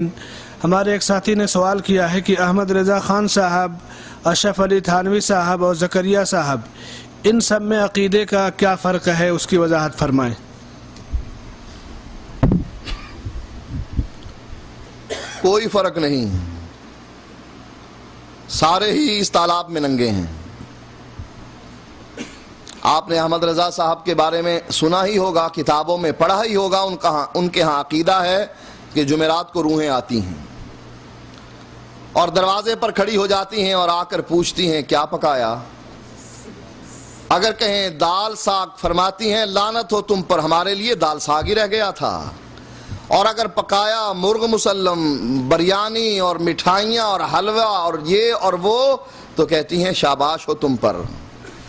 ہمارے ایک ساتھی نے سوال کیا ہے کہ احمد رضا خان صاحب، اشرف علی تھانوی صاحب اور زکریا صاحب، ان سب میں عقیدے کا کیا فرق ہے، اس کی وضاحت فرمائیں۔ کوئی فرق نہیں، سارے ہی اس تالاب میں ننگے ہیں۔ آپ نے احمد رضا صاحب کے بارے میں سنا ہی ہوگا، کتابوں میں پڑھا ہی ہوگا، ان کے ہاں عقیدہ ہے کہ جمعرات کو روحیں آتی ہیں اور دروازے پر کھڑی ہو جاتی ہیں اور آ کر پوچھتی ہیں کیا پکایا۔ اگر کہیں دال ساگ، فرماتی ہیں لعنت ہو تم پر، ہمارے لیے دال ساگ ہی رہ گیا تھا۔ اور اگر پکایا مرغ مسلم، بریانی اور مٹھائیاں اور حلوہ اور یہ اور وہ، تو کہتی ہیں شاباش ہو تم پر،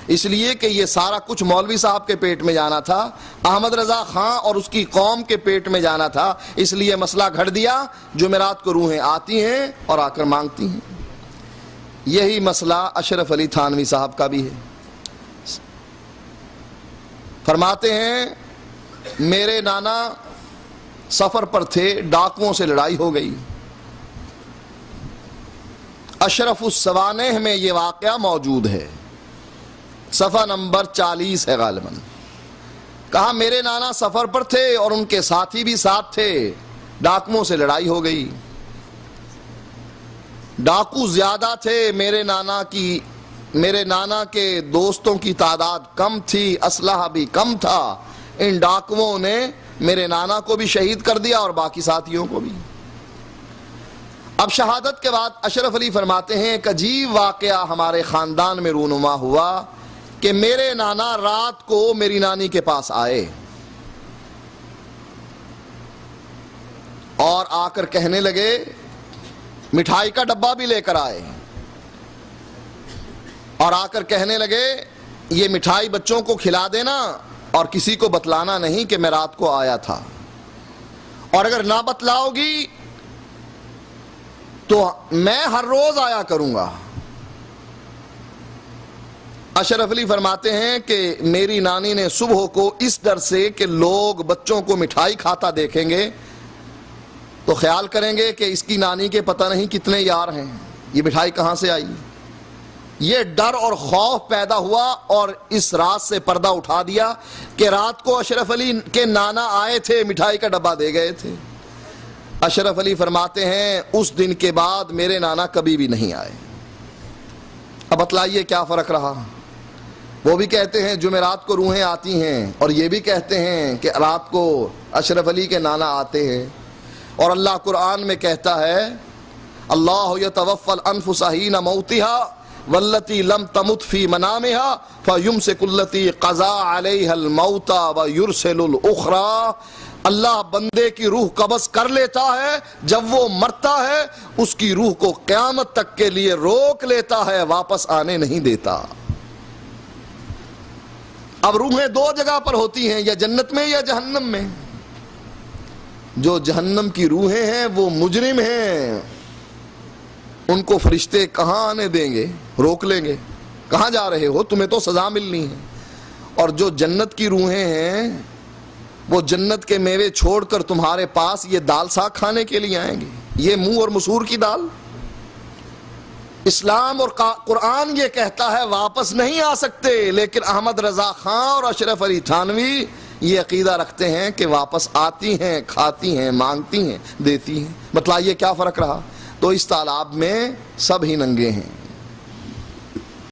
اس لیے کہ یہ سارا کچھ مولوی صاحب کے پیٹ میں جانا تھا، احمد رضا خان اور اس کی قوم کے پیٹ میں جانا تھا، اس لیے مسئلہ گھڑ دیا، جمعرات کو روحیں آتی ہیں اور آ کر مانگتی ہیں۔ یہی مسئلہ اشرف علی تھانوی صاحب کا بھی ہے۔ فرماتے ہیں میرے نانا سفر پر تھے، ڈاکوؤں سے لڑائی ہو گئی۔ اشرف السوانح میں یہ واقعہ موجود ہے، صفحہ نمبر 40 ہے غالباً۔ کہا میرے نانا سفر پر تھے اور ان کے ساتھی بھی ساتھ تھے، ڈاکوؤں سے لڑائی ہو گئی۔ ڈاکو زیادہ تھے، میرے نانا کے دوستوں کی تعداد کم تھی، اسلحہ بھی کم تھا۔ ان ڈاکوؤں نے میرے نانا کو بھی شہید کر دیا اور باقی ساتھیوں کو بھی۔ اب شہادت کے بعد اشرف علی فرماتے ہیں ایک عجیب واقعہ ہمارے خاندان میں رونما ہوا کہ میرے نانا رات کو میری نانی کے پاس آئے اور آ کر کہنے لگے، مٹھائی کا ڈبہ بھی لے کر آئے اور آ کر کہنے لگے یہ مٹھائی بچوں کو کھلا دینا اور کسی کو بتلانا نہیں کہ میں رات کو آیا تھا، اور اگر نہ بتلاؤ گی تو میں ہر روز آیا کروں گا۔ اشرف علی فرماتے ہیں کہ میری نانی نے صبح کو اس ڈر سے کہ لوگ بچوں کو مٹھائی کھاتا دیکھیں گے تو خیال کریں گے کہ اس کی نانی کے پتہ نہیں کتنے یار ہیں، یہ مٹھائی کہاں سے آئی، یہ ڈر اور خوف پیدا ہوا اور اس رات سے پردہ اٹھا دیا کہ رات کو اشرف علی کے نانا آئے تھے، مٹھائی کا ڈبہ دے گئے تھے۔ اشرف علی فرماتے ہیں اس دن کے بعد میرے نانا کبھی بھی نہیں آئے۔ اب بتلائیے کیا فرق رہا؟ وہ بھی کہتے ہیں جمعرات کو روحیں آتی ہیں اور یہ بھی کہتے ہیں کہ رات کو اشرف علی کے نانا آتے ہیں، اور اللہ قرآن میں کہتا ہے اللہ یتوفی الانفس حین موتها واللتی لم تمت فی منامها فیمسک التی قضا علیہا الموت ویرسل الاخری۔ اللہ بندے کی روح قبض کر لیتا ہے، جب وہ مرتا ہے اس کی روح کو قیامت تک کے لیے روک لیتا ہے، واپس آنے نہیں دیتا۔ اب روحیں دو جگہ پر ہوتی ہیں، یا جنت میں یا جہنم میں۔ جو جہنم کی روحیں ہیں وہ مجرم ہیں، ان کو فرشتے کہاں آنے دیں گے، روک لیں گے، کہاں جا رہے ہو، تمہیں تو سزا ملنی ہے۔ اور جو جنت کی روحیں ہیں وہ جنت کے میوے چھوڑ کر تمہارے پاس یہ دال ساگ کھانے کے لیے آئیں گے، یہ منہ اور مسور کی دال۔ اسلام اور قرآن یہ کہتا ہے واپس نہیں آ سکتے، لیکن احمد رضا خان اور اشرف علی تھانوی یہ عقیدہ رکھتے ہیں کہ واپس آتی ہیں، کھاتی ہیں، مانگتی ہیں، دیتی ہیں۔ بتلائیے کیا فرق رہا؟ تو اس تالاب میں سب ہی ننگے ہیں۔